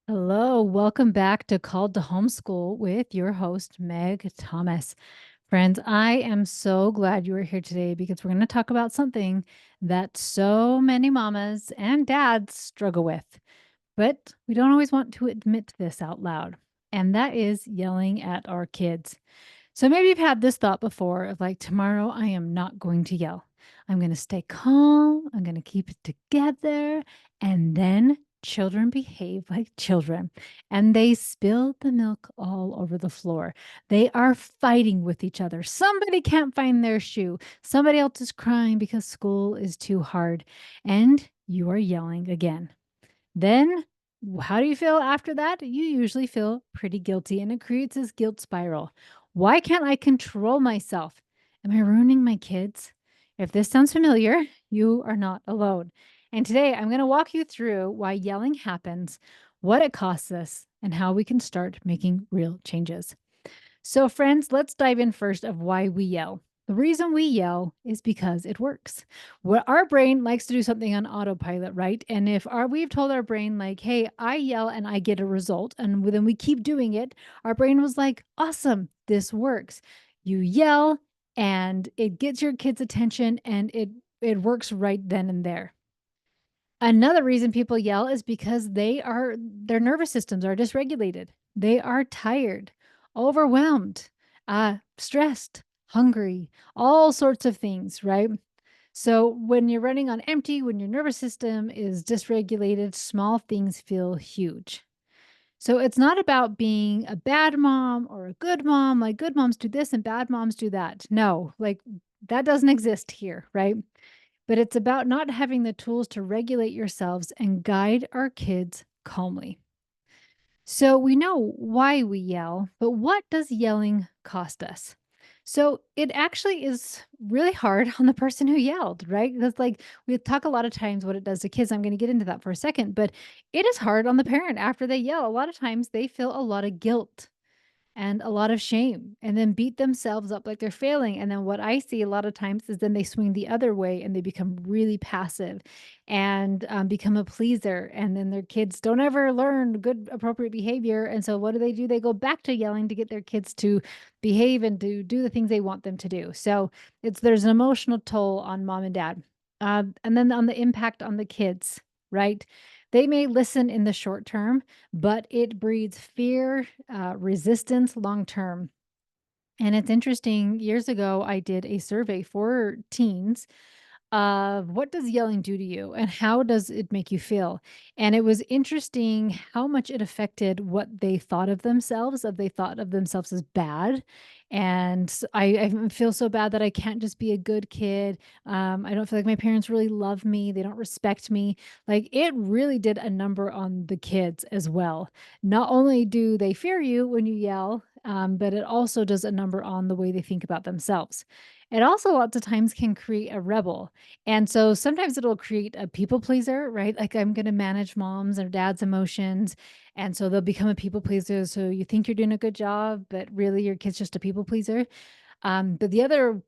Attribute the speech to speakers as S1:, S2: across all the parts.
S1: Hello, welcome back to Called to Homeschool with your host, Meg Thomas. Friends, I am so glad you are here today because we're going to talk about something that so many mamas and dads struggle with, but we don't always want to admit this out loud, and that is yelling at our kids. So maybe you've had this thought before of like, tomorrow I am not going to yell. I'm going to stay calm. I'm going to keep it together. And then children behave like children and they spill the milk all over the floor. They are fighting with each other. Somebody can't find their shoe. Somebody else is crying because school is too hard. And you are yelling again. Then, how do you feel after that? You usually feel pretty guilty and it creates this guilt spiral. Why can't I control myself? Am I ruining my kids? If this sounds familiar, you are not alone. And today I'm going to walk you through why yelling happens, what it costs us, and how we can start making real changes. So, friends, let's dive in first of why we yell. The reason we yell is because it works. Our brain likes to do something on autopilot, right? And if we've told our brain like, "Hey, I yell and I get a result," and then we keep doing it, our brain was like, "Awesome, this works." You yell, and it gets your kids' attention, and it works right then and there. Another reason people yell is because their nervous systems are dysregulated. They are tired, overwhelmed, stressed, hungry, all sorts of things, right? So when you're running on empty, when your nervous system is dysregulated, small things feel huge. So it's not about being a bad mom or a good mom, like good moms do this and bad moms do that. No, like that doesn't exist here, right? But it's about not having the tools to regulate yourselves and guide our kids calmly. So we know why we yell, but what does yelling cost us? So it actually is really hard on the person who yelled, right? Because like we talk a lot of times what it does to kids. I'm going to get into that for a second, but it is hard on the parent after they yell. A lot of times they feel a lot of guilt and a lot of shame and then beat themselves up like they're failing. And then what I see a lot of times is then they swing the other way and they become really passive and become a pleaser. And then their kids don't ever learn good, appropriate behavior. And so what do? They go back to yelling to get their kids to behave and to do the things they want them to do. So there's an emotional toll on mom and dad. And then on the impact on the kids, right? They may listen in the short term, but it breeds fear, resistance long term. And it's interesting. Years ago, I did a survey for teens of what does yelling do to you and how does it make you feel? And it was interesting how much it affected what they thought of themselves, if they thought of themselves as bad. And I feel so bad that I can't just be a good kid. I don't feel like my parents really love me. They don't respect me. Like it really did a number on the kids as well. Not only do they fear you when you yell, but it also does a number on the way they think about themselves. It also lots of times can create a rebel. And so sometimes it'll create a people pleaser, right? Like I'm going to manage mom's or dad's emotions. And so they'll become a people pleaser. So you think you're doing a good job, but really your kid's just a people pleaser. But the other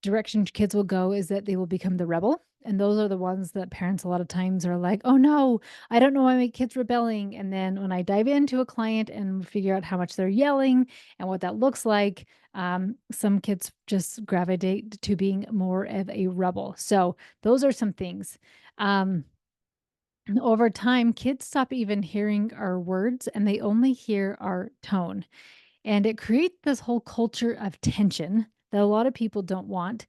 S1: direction kids will go is that they will become the rebel. And those are the ones that parents a lot of times are like, oh no, I don't know why my kid's rebelling. And then when I dive into a client and figure out how much they're yelling and what that looks like, some kids just gravitate to being more of a rebel. So those are some things. Um, Over time, kids stop even hearing our words and they only hear our tone. And it creates this whole culture of tension that a lot of people don't want.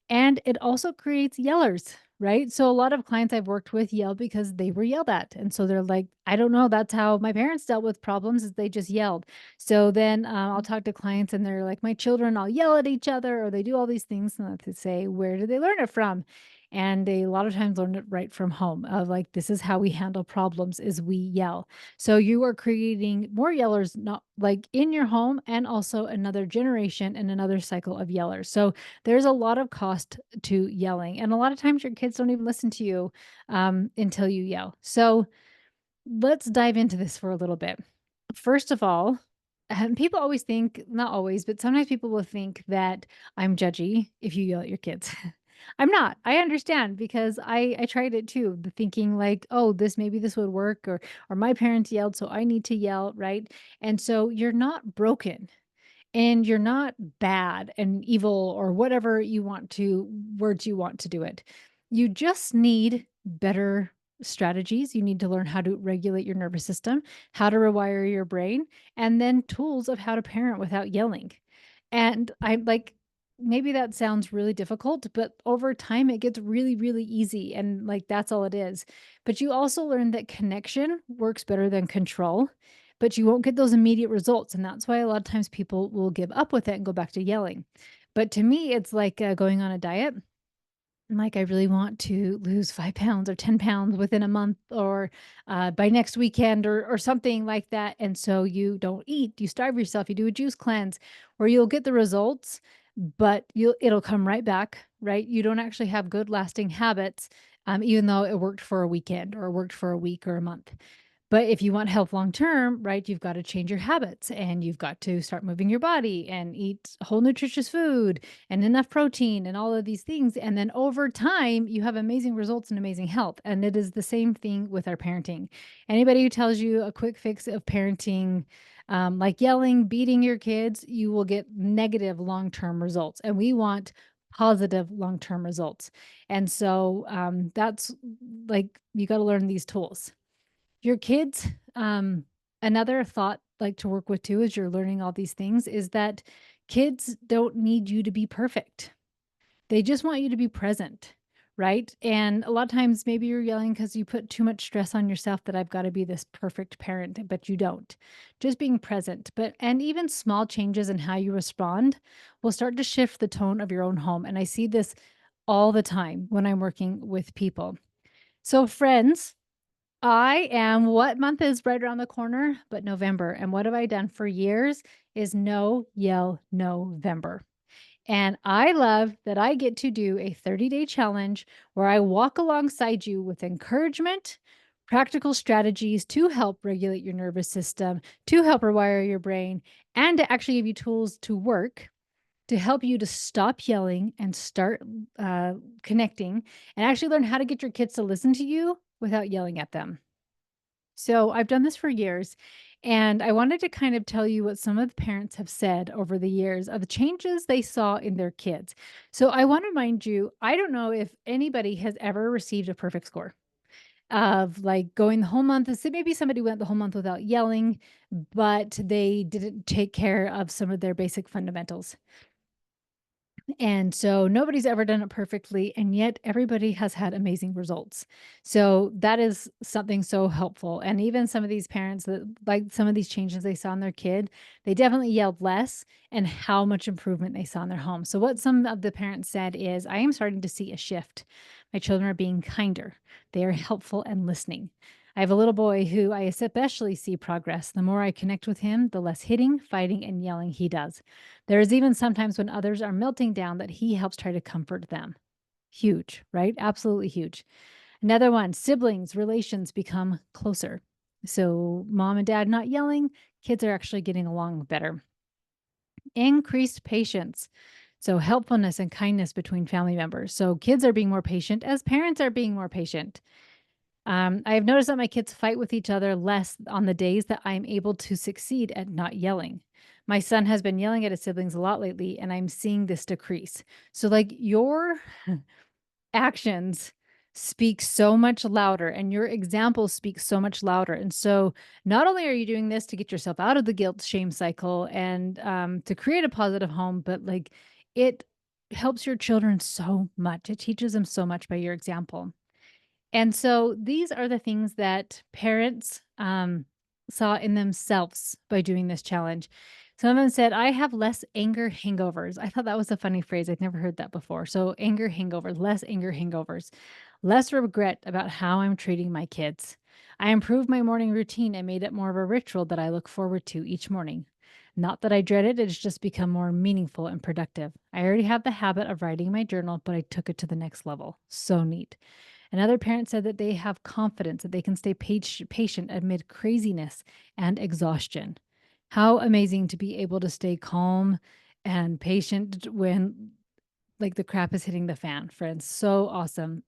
S1: And it also creates yellers, right? So a lot of clients I've worked with yell because they were yelled at. And so they're like, I don't know, that's how my parents dealt with problems is they just yelled. So then I'll talk to clients and they're like, my children all yell at each other or they do all these things. And I have to say, where did they learn it from? And they a lot of times learn it right from home of like, this is how we handle problems is we yell. So you are creating more yellers, not like in your home and also another generation and another cycle of yellers. So there's a lot of cost to yelling, and a lot of times your kids don't even listen to you until you yell. So let's dive into this for a little bit. First of all, people always think, not always, but sometimes people will think that I'm judgy if you yell at your kids. I'm not. I understand because I tried it too, the thinking like, "Oh, this maybe this would work," or "My parents yelled, so I need to yell," right? And so you're not broken. And you're not bad and evil or whatever you want to words you want to do it. You just need better strategies. You need to learn how to regulate your nervous system, how to rewire your brain, and then tools of how to parent without yelling. And I'm like, maybe that sounds really difficult, but over time it gets really, really easy. And like, that's all it is. But you also learn that connection works better than control, but you won't get those immediate results. And that's why a lot of times people will give up with it and go back to yelling. But to me, it's like going on a diet. Like, I really want to lose 5 pounds or 10 pounds within a month or by next weekend or something like that. And so you don't eat, you starve yourself, you do a juice cleanse where you'll get the results, but it'll come right back, right? You don't actually have good lasting habits, even though it worked for a weekend or worked for a week or a month. But if you want health long term, right, you've got to change your habits and you've got to start moving your body and eat whole nutritious food and enough protein and all of these things. And then over time, you have amazing results and amazing health. And it is the same thing with our parenting. Anybody who tells you a quick fix of parenting, like yelling, beating your kids, you will get negative long term results. And we want positive long term results. And so that's like, you got to learn these tools. Your kids, another thought like to work with too as you're learning all these things is that kids don't need you to be perfect. They just want you to be present, right? And a lot of times maybe you're yelling because you put too much stress on yourself that I've got to be this perfect parent, but you don't. Just being present. But and even small changes in how you respond will start to shift the tone of your own home. And I see this all the time when I'm working with people. So friends, what month is right around the corner? But November. And what have I done for years is no yell November. And I love that I get to do a 30-day challenge where I walk alongside you with encouragement, practical strategies to help regulate your nervous system, to help rewire your brain, and to actually give you tools to work to help you to stop yelling and start connecting and actually learn how to get your kids to listen to you without yelling at them. So I've done this for years, and I wanted to kind of tell you what some of the parents have said over the years of the changes they saw in their kids. So I want to remind you, I don't know if anybody has ever received a perfect score of like going the whole month. So maybe somebody went the whole month without yelling, but they didn't take care of some of their basic fundamentals. And so nobody's ever done it perfectly, and yet everybody has had amazing results. So that is something so helpful. And even some of these parents that like some of these changes they saw in their kid, they definitely yelled less and how much improvement they saw in their home. So what some of the parents said is, I am starting to see a shift. My children are being kinder. They are helpful and listening. I have a little boy who I especially see progress. The more I connect with him, the less hitting, fighting, and yelling he does. There is even sometimes when others are melting down that he helps try to comfort them. Huge, right? Absolutely huge. Another one, siblings, relations become closer. So, mom and dad not yelling, kids are actually getting along better. Increased patience. So, helpfulness and kindness between family members. So, kids are being more patient as parents are being more patient. I have noticed that my kids fight with each other less on the days that I'm able to succeed at not yelling. My son has been yelling at his siblings a lot lately, and I'm seeing this decrease. So, like, your actions speak so much louder, and your examples speak so much louder. And so, not only are you doing this to get yourself out of the guilt shame cycle and to create a positive home, but like it helps your children so much. It teaches them so much by your example. And so these are the things that parents saw in themselves by doing this challenge. Some of them said, I have less anger hangovers. I thought that was a funny phrase. I'd never heard that before. So, anger hangovers, less anger hangovers, less regret about how I'm treating my kids. I improved my morning routine and made it more of a ritual that I look forward to each morning. Not that I dread it, it's just become more meaningful and productive. I already have the habit of writing my journal, but I took it to the next level. So neat. Another parent said that they have confidence that they can stay patient amid craziness and exhaustion. How amazing to be able to stay calm and patient when like the crap is hitting the fan, friends. So awesome.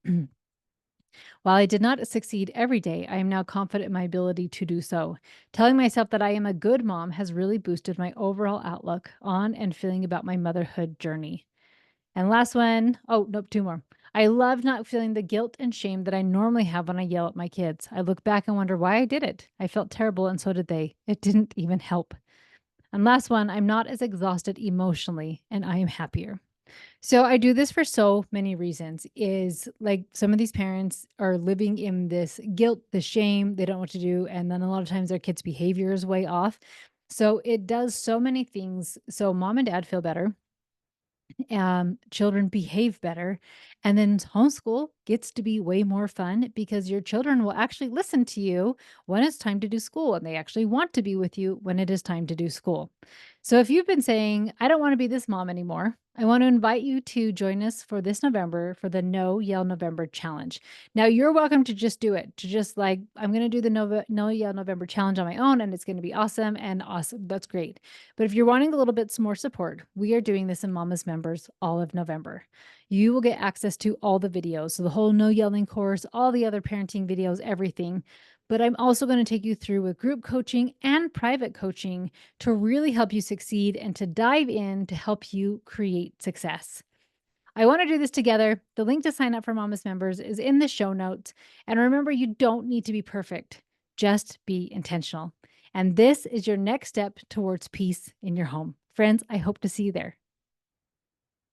S1: While I did not succeed every day, I am now confident in my ability to do so. Telling myself that I am a good mom has really boosted my overall outlook on and feeling about my motherhood journey. And last one, oh, nope, two more. I love not feeling the guilt and shame that I normally have when I yell at my kids. I look back and wonder why I did it. I felt terrible, and so did they. It didn't even help. And last one, I'm not as exhausted emotionally, and I am happier. So I do this for so many reasons. Is like some of these parents are living in this guilt, the shame, they don't know what to do. And then a lot of times their kids' behavior is way off. So it does so many things. So mom and dad feel better, children behave better. And then homeschool gets to be way more fun because your children will actually listen to you when it's time to do school, and they actually want to be with you when it is time to do school. So if you've been saying, I don't want to be this mom anymore, I want to invite you to join us for this November for the No Yell November challenge. Now, you're welcome to just do it, to just like, I'm going to do the No Yell November challenge on my own, and it's going to be awesome and awesome. That's great. But if you're wanting a little bit more support, we are doing this in Mama's Members all of November. You will get access to all the videos, so the whole no yelling course, all the other parenting videos, everything. But I'm also going to take you through with group coaching and private coaching to really help you succeed and to dive in to help you create success. I want to do this together. The link to sign up for Mama's Members is in the show notes. And remember, you don't need to be perfect, just be intentional. And this is your next step towards peace in your home. Friends, I hope to see you there.